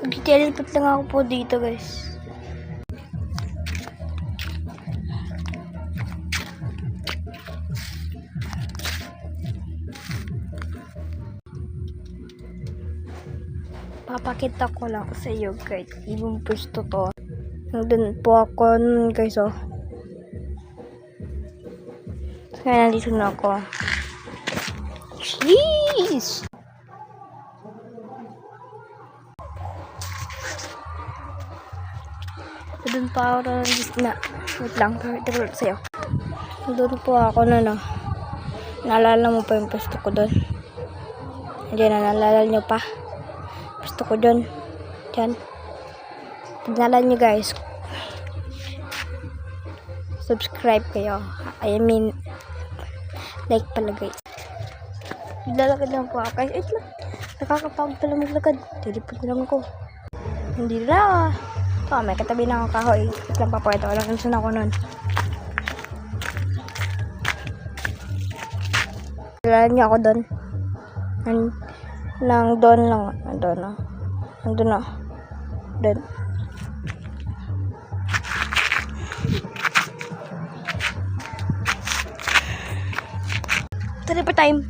Nag-teleport lang ako po dito, guys. Papakita ko lang sa iyo, guys. Ibang pwesto to. Nandun po ako nun, guys, oh. Kaya nandito na ako. Jeez! Doon pa ako na. Wait lang, pakita ko sa'yo. Doon po ako na, no. Naalala mo pa yung pwesto ko doon. Hindi na, naalala nyo pa. Pwesto ko doon. Diyan. Tignalan nyo, guys. Subscribe kayo. I mean, like pala, guys. Lalakad lang po ako, guys. Wait lang. Nakakapagod pala maglakad. Teleport lang ko. Hindi na. May katabi na ako kahoy. Wait lang, papakita ko lang kung saan ako nun. Lalala niyo ako doon. Doon lang. Nandun na. Doon. Teleport time.